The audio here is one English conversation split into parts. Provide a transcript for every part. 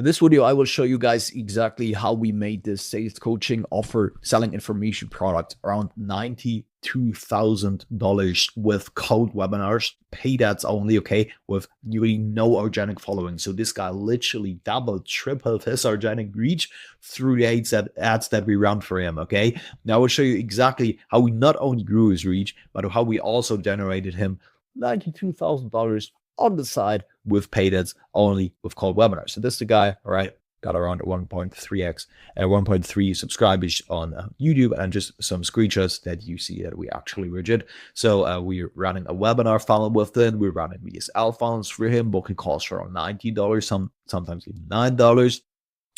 In this video, I will show you guys exactly how we made this sales coaching offer selling information product around $92,000 with cold webinars, paid ads only, okay, with really no organic following. So this guy literally doubled, tripled his organic reach through the ads that we run for him, okay? Now I will show you exactly how we not only grew his reach, but how we also generated him $92,000 on the side with paid ads only with cold webinars. So this is the guy, all right, got around 1.3x and 1.3 subscribers on YouTube, and just some screenshots that you see that we actually legit. So we're running a webinar funnel with it. We're running VSL funnels for him, booking calls for around $90, sometimes even $9.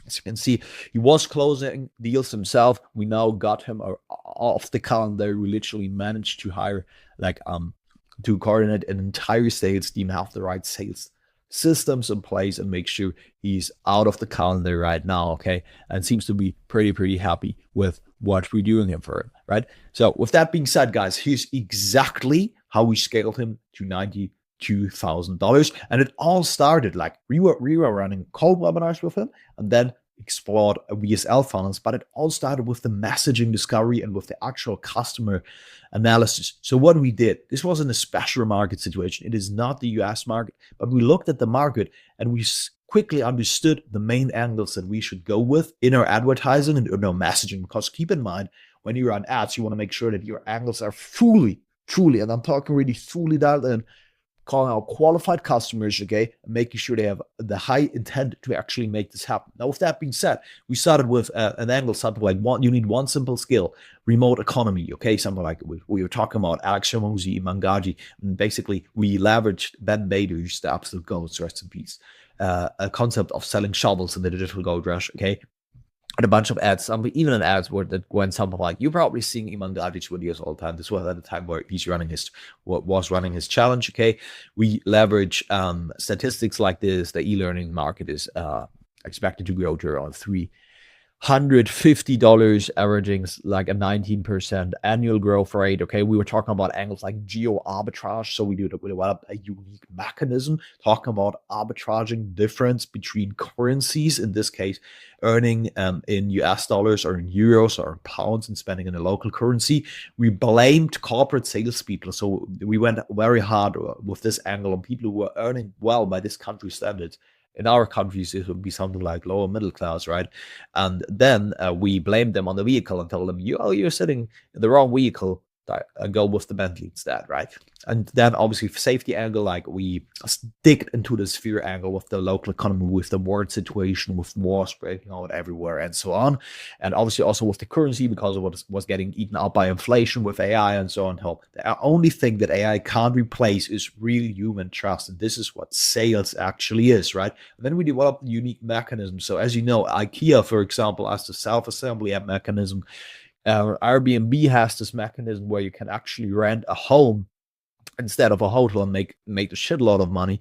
As you can see, he was closing deals himself. We now got him off the calendar. We literally managed to hire to coordinate an entire sales team, have the right sales systems in place, and make sure he's out of the calendar right now, okay? And seems to be pretty happy with what we're doing here for him, right? So with that being said, guys, here's exactly how we scaled him to $92,000. And it all started like we were running cold webinars with him, and then explored VSL funnels, but it all started with the messaging discovery and with the actual customer analysis. So what we did, this wasn't a special market situation. It is not the US market, but we looked at the market and we quickly understood the main angles that we should go with in our advertising and in our messaging. Because keep in mind, when you run ads, you want to make sure that your angles are truly, and I'm talking really fully dialed in, calling out qualified customers, okay, and making sure they have the high intent to actually make this happen. Now, with that being said, we started with an angle, something like you need one simple skill, remote economy, okay, something like we were talking about Alex Shamosi, Mangaji, and basically we leveraged Ben Bader's the absolute gold, rest in peace, a concept of selling shovels in the digital gold rush, okay, and a bunch of ads, even an ads where that went something like, you're probably seeing Iman Gadic videos all the time. This was at the time where he's running his challenge. Okay, we leverage statistics like this. The e-learning market is expected to grow to around $350, averaging like a 19% annual growth rate. Okay, we were talking about angles like geo arbitrage. So we developed a unique mechanism talking about arbitraging difference between currencies, in this case, earning in US dollars or in euros or in pounds and spending in a local currency. We blamed corporate salespeople. So we went very hard with this angle on people who were earning well by this country standards. In our countries, it would be something like lower middle class, right? And then we blamed them on the vehicle and told them, you're sitting in the wrong vehicle, go with the Bentley instead, right? And then obviously safety angle, like we dig into the sphere angle with the local economy, with the world situation, with wars breaking out everywhere and so on. And obviously also with the currency, because of what was getting eaten up by inflation with AI and so on. The only thing that AI can't replace is real human trust. And this is what sales actually is, right? And then we developed a unique mechanism. So as you know, IKEA, for example, has the self-assembly app mechanism. Airbnb has this mechanism where you can actually rent a home instead of a hotel and make a shitload of money.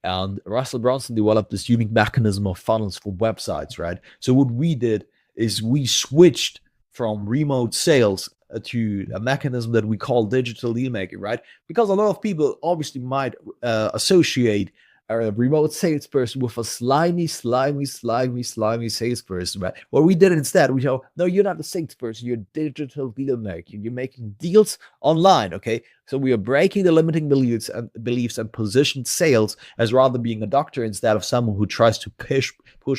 And Russell Brunson developed this unique mechanism of funnels for websites, right? So what we did is we switched from remote sales to a mechanism that we call digital deal making, right? Because a lot of people obviously might associate a remote salesperson with a slimy salesperson, right? What we did instead, we go, no, you're not a salesperson, you're a digital deal maker. You're making deals online, okay? So we are breaking the limiting beliefs and position sales as rather being a doctor instead of someone who tries to push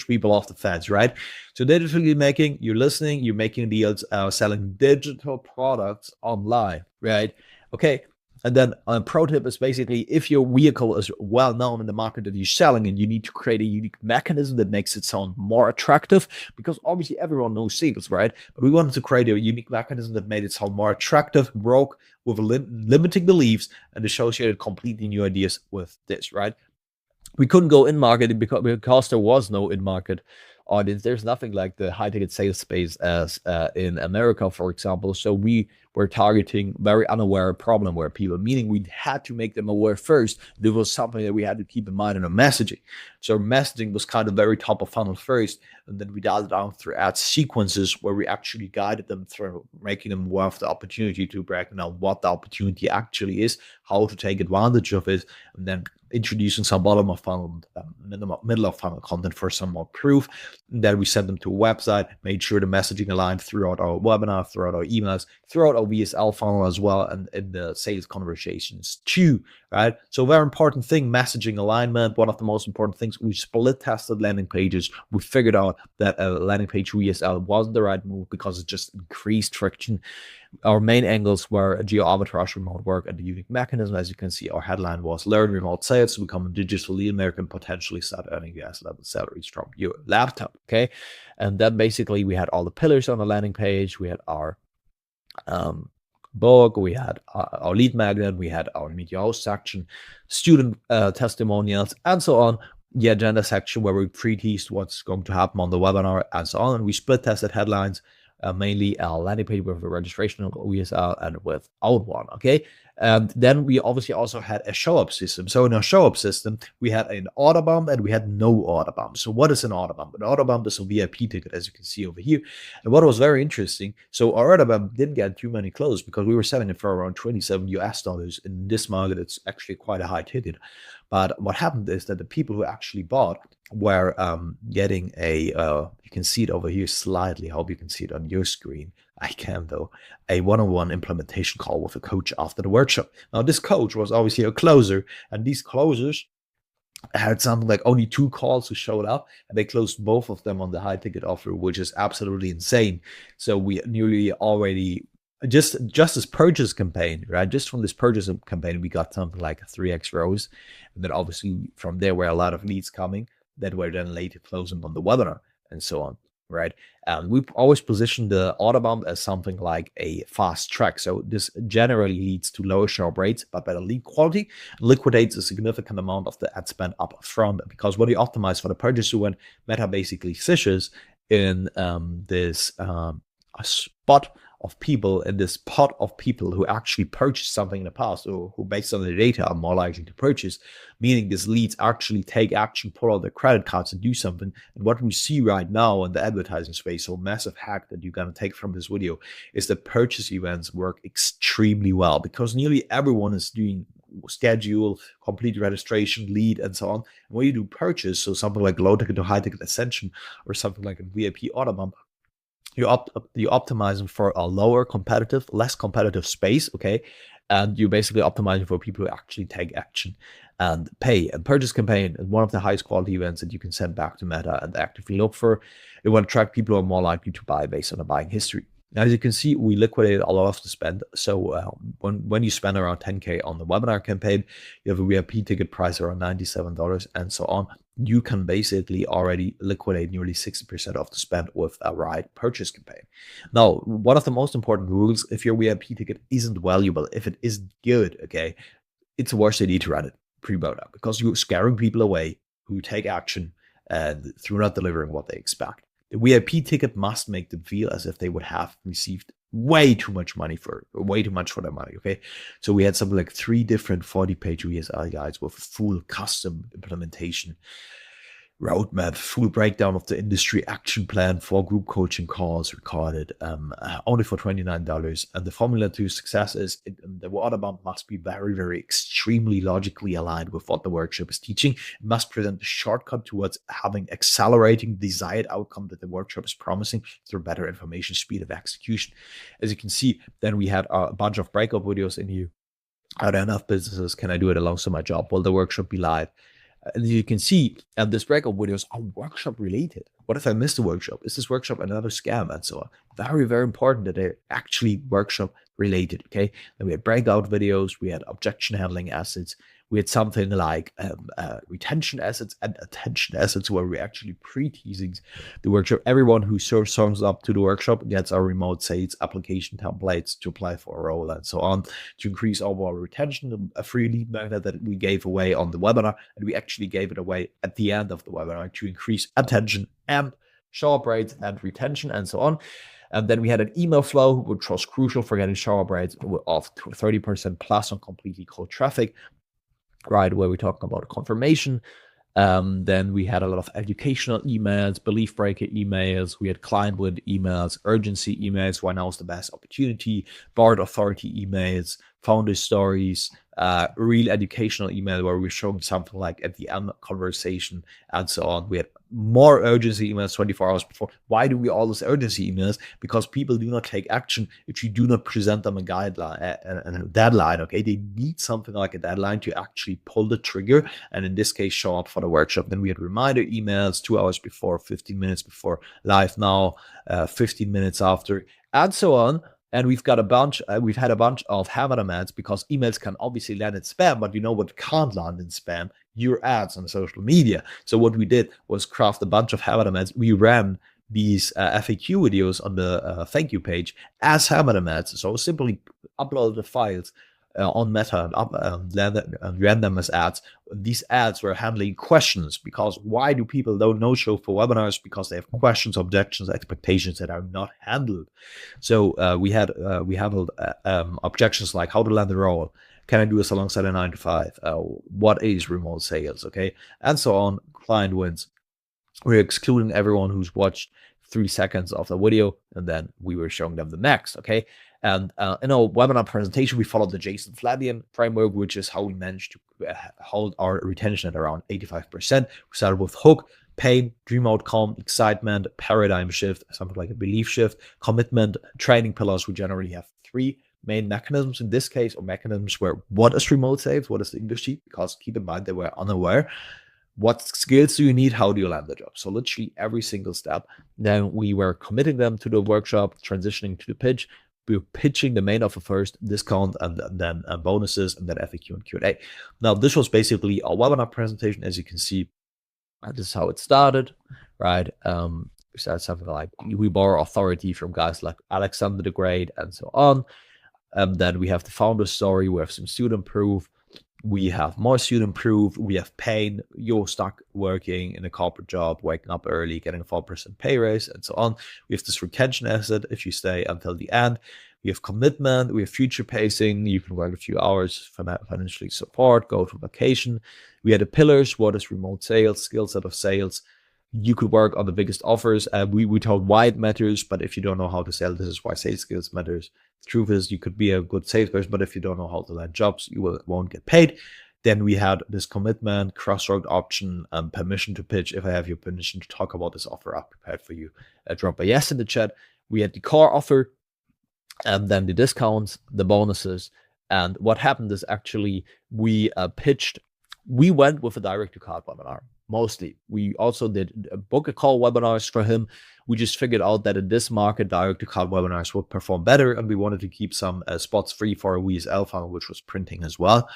people off the fence, right? So digital deal making, you're listening, you're making deals, selling digital products online, right? Okay. And then a pro tip is basically, if your vehicle is well known in the market that you're selling, and you need to create a unique mechanism that makes it sound more attractive, because obviously everyone knows sales, right? But we wanted to create a unique mechanism that made it sound more attractive, broke with limiting beliefs and associated completely new ideas with this, right? We couldn't go in market because there was no in market audience. There's nothing like the high ticket sales space as in America, for example. So we were targeting very unaware problem aware people, meaning we had to make them aware first. There was something that we had to keep in mind in our messaging. So messaging was kind of very top of funnel first, and then we dialed it down through ad sequences where we actually guided them through making them aware of the opportunity, to break down what the opportunity actually is, how to take advantage of it, and then introducing some bottom of funnel, middle of funnel content for some more proof. And then we sent them to a website, made sure the messaging aligned throughout our webinar, throughout our emails, throughout our VSL funnel as well, and in the sales conversations too, right? So very important thing, messaging alignment. One of the most important things, we split tested landing pages. We figured out that a landing page VSL wasn't the right move because it just increased friction. Our main angles were geo arbitrage, remote work, and the unique mechanism. As you can see, our headline was learn remote sales to become a digital lead American, potentially start earning US level salaries from your laptop. Okay. And then basically we had all the pillars on the landing page. We had our book, we had our lead magnet, we had our meet your host section, student testimonials, and so on. The agenda section where we pre-teased what's going to happen on the webinar and so on. And we split tested headlines, mainly a landing page with a registration of VSL and without one. Okay. And then we obviously also had a show up system. So in our show up system, we had an order bump and we had no order bump. So what is an order bump? An order bump is a VIP ticket, as you can see over here. And what was very interesting, so our order bump didn't get too many closed because we were selling it for around 27 US dollars. In this market, it's actually quite a high ticket. But what happened is that the people who actually bought were getting a, you can see it over here slightly. I hope you can see it on your screen. I can though. A one-on-one implementation call with a coach after the workshop. Now this coach was obviously a closer, and these closers had something like only 2 calls who showed up, and they closed both of them on the high ticket offer, which is absolutely insane. So we nearly already just this purchase campaign, right? Just from this purchase campaign, we got something like 3x ROAS, and then obviously from there were a lot of leads coming that were then later closing on the webinar and so on, right? And we always position the order bump as something like a fast track. So this generally leads to lower show up rates, but better lead quality, liquidates a significant amount of the ad spend up front, because when you optimize for the purchase, when Meta basically fishes in this spot of people, in this pot of people who actually purchased something in the past, or who based on the data are more likely to purchase, meaning these leads actually take action, pull out their credit cards and do something. And what we see right now in the advertising space, so massive hack that you're going to take from this video, is that purchase events work extremely well, because nearly everyone is doing schedule, complete registration, lead, and so on. And when you do purchase, so something like low ticket to high ticket ascension, or something like a VIP order bump, you're optimizing for a lower competitive, less competitive space, okay? And you're basically optimizing for people who actually take action and pay. And purchase campaign is one of the highest quality events that you can send back to Meta and actively look for. It will attract people who are more likely to buy based on a buying history. Now, as you can see, we liquidated a lot of the spend. So when you spend around 10K on the webinar campaign, you have a VIP ticket price around $97 and so on. You can basically already liquidate nearly 60% of the spend with a right purchase campaign. Now, one of the most important rules, if your VIP ticket isn't valuable, if it is good, okay, it's a worse idea to run it pre-product, because you're scaring people away who take action and through not delivering what they expect. The VIP ticket must make them feel as if they would have received way too much for their money, okay? So we had something like 3 different 40-page VSL guides with full custom implementation, roadmap, full breakdown of the industry action plan, 4 group coaching calls recorded, only for $29. And the formula to success is the order bump must be very, very extremely logically aligned with what the workshop is teaching. It must present a shortcut towards having accelerating desired outcome that the workshop is promising through better information, speed of execution. As you can see, then we had a bunch of breakout videos in here. Are there enough businesses? Can I do it alongside my job? Will the workshop be live? As you can see, this breakout videos are workshop related. What if I miss the workshop? Is this workshop another scam? And so on. Very, very important that they're actually workshop related. Okay. Then we had breakout videos. We had objection handling assets. We had something like retention assets and attention assets, where we're actually pre-teasing the workshop. Everyone who signs up to the workshop gets our remote sales application templates to apply for a role and so on, to increase overall retention. A free lead magnet that we gave away on the webinar, and we actually gave it away at the end of the webinar to increase attention and show up rates and retention and so on. And then we had an email flow, which was crucial for getting show up rates of 30% plus on completely cold traffic, right, where we're talking about confirmation. Then we had a lot of educational emails, belief breaker emails. We had client win emails, urgency emails, why now is the best opportunity, board authority emails, founder stories, real educational email where we're showing something like at the end conversation and so on. We had more urgency emails 24 hours before. Why do we all those urgency emails? Because people do not take action if you do not present them a guideline and a deadline. Okay, they need something like a deadline to actually pull the trigger, and in this case, show up for the workshop. Then we had reminder emails 2 hours before, 15 minutes before, live now, 15 minutes after, and so on. And we've got we've had a bunch of Hammer ads because emails can obviously land in spam, but you know what can't land in spam? Your ads on social media. So what we did was craft a bunch of Hammer ads. We ran these FAQ videos on the thank you page as Hammer ads. So simply upload the files on Meta and ran them as ads. These ads were handling questions, because why do people don't no-show for webinars? Because they have questions, objections, expectations that are not handled. So we handled objections like how to land the role. Can I do this alongside a 9 to 5? What is remote sales? Okay, and so on. Client wins. We're excluding everyone who's watched 3 seconds of the video, and then we were showing them the next. Okay. And in our webinar presentation, we followed the Jason Flanagan framework, which is how we managed to hold our retention at around 85%. We started with hook, pain, dream outcome, excitement, paradigm shift, something like a belief shift, commitment, training pillars. We generally have 3 main mechanisms in this case, or mechanisms where what is remote sales, what is the industry, because keep in mind they were unaware. What skills do you need? How do you land the job? So literally every single step. Then we were committing them to the workshop, transitioning to the pitch. We were pitching the main offer first, discount, and then bonuses, and then FAQ and Q&A. Now, this was basically a webinar presentation. As you can see, this is how it started, right? We started something like, we borrow authority from guys like Alexander the Great and so on. Then we have the founder story. We have some student proof. We have more student proof. We have pain. You're stuck working in a corporate job, waking up early, getting a 4% pay raise, and so on. We have this retention asset if you stay until the end. We have commitment. We have future pacing. You can work a few hours, financially support, go to vacation. We had the pillars. What is remote sales? Skill set of sales. You could work on the biggest offers. We told why it matters, but if you don't know how to sell, this is why sales skills matters. The truth is, you could be a good salesperson, but if you don't know how to land jobs, you won't get paid. Then we had this commitment, crossroad option, permission to pitch. If I have your permission to talk about this offer, I'm prepared for you. Drop a yes in the chat. We had the core offer, and then the discounts, the bonuses. And what happened is actually we pitched. We went with a direct-to-card webinar. Mostly. We also did book a call webinars for him. We just figured out that in this market, direct-to-card webinars would perform better, and we wanted to keep some spots free for a WSL funnel, which was printing as well.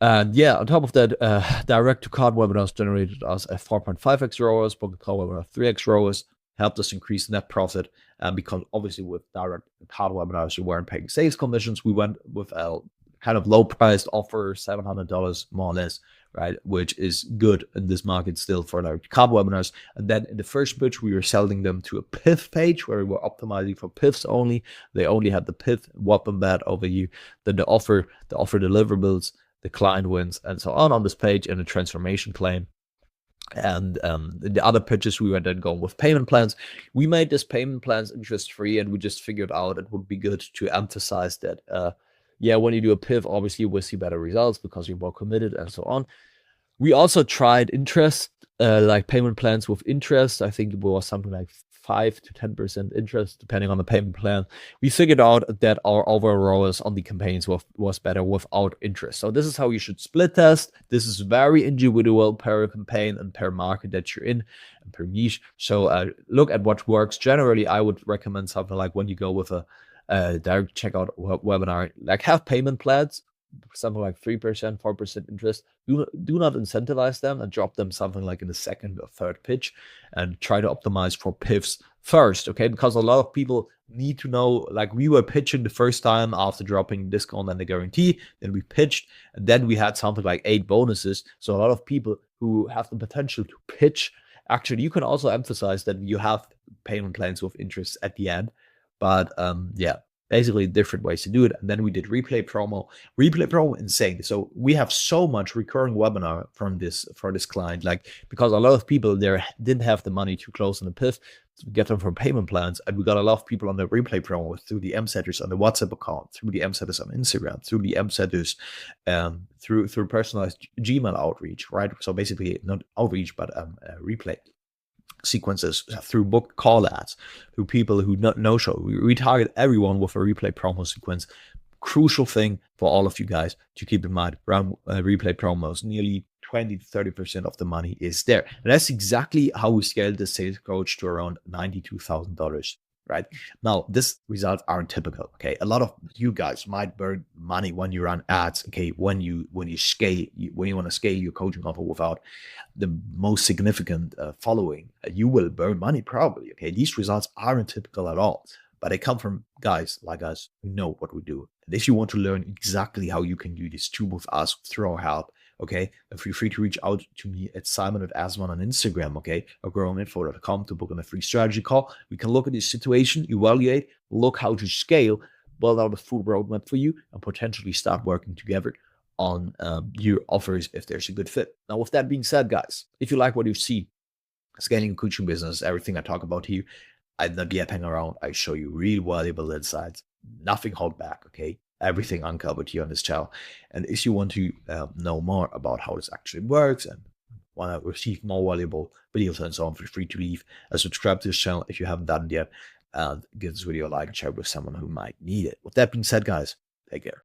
And yeah, on top of that, direct-to-card webinars generated us a 4.5x ROAS, book a call webinar 3x ROAS, helped us increase net profit. And because obviously with direct-to-card webinars, you weren't paying sales commissions, we went with a kind of low-priced offer, $700 more or less, right? Which is good in this market still for like card webinars. And then in the first pitch, we were selling them to a PIF page where we were optimizing for PIFs only. They only had the PIF weapon bed overview, then the offer deliverables, the client wins, and so on this page, and a transformation claim. And the other pitches, we were then going with payment plans. We made this payment plans interest free, and we just figured out it would be good to emphasize that yeah, when you do a PIV, obviously you will see better results because you're more committed and so on. We also tried interest, like payment plans with interest. I think it was something like 5 to 10% interest, depending on the payment plan. We figured out that our overall ROAS on the campaigns was better without interest. So this is how you should split test. This is very individual per campaign and per market that you're in and per niche. So look at what works. Generally, I would recommend something like when you go with a direct checkout webinar, like have payment plans, something like 3%, 4% interest. Do not incentivize them and drop them something like in the second or third pitch, and try to optimize for PIFs first, okay? Because a lot of people need to know, like we were pitching the first time after dropping discount and the guarantee, then we pitched, and then we had something like 8 bonuses. So a lot of people who have the potential to pitch, actually, you can also emphasize that you have payment plans with interest at the end. But yeah, basically different ways to do it. And then we did replay promo. Replay promo, insane. So we have so much recurring webinar from this for this client, like because a lot of people there didn't have the money to close on the PIF to get them from payment plans, and we got a lot of people on the replay promo through the M setters on the WhatsApp account, through the M setters on Instagram, through the M setters, through personalized Gmail outreach, right? So basically not outreach, but replay sequences, through book call ads, through people who no show. We target everyone with a replay promo sequence. Crucial thing for all of you guys to keep in mind around replay promos. Nearly 20 to 30% of the money is there. And that's exactly how we scaled the sales coach to around $92,000. Right now, these results aren't typical. Okay, a lot of you guys might burn money when you run ads. Okay, when you want to scale your coaching offer without the most significant following, you will burn money probably. Okay, these results aren't typical at all, but they come from guys like us who know what we do. And if you want to learn exactly how you can do this too with us, through our help, okay, feel free to reach out to me at Simon@Asman on Instagram, okay, or growinginfo.com to book on a free strategy call. We can look at this situation, evaluate, look how to scale, build out a full roadmap for you, and potentially start working together on your offers if there's a good fit. Now, with that being said, guys, if you like what you see, scaling a coaching business, everything I talk about here, I'd not yet hang around. I show you real valuable insights, nothing held back, okay? Everything uncovered here on this channel. And if you want to know more about how this actually works and want to receive more valuable videos and so on, feel free to leave a subscribe to this channel if you haven't done it yet, and give this video a like and share with someone who might need it. With that being said, guys, take care.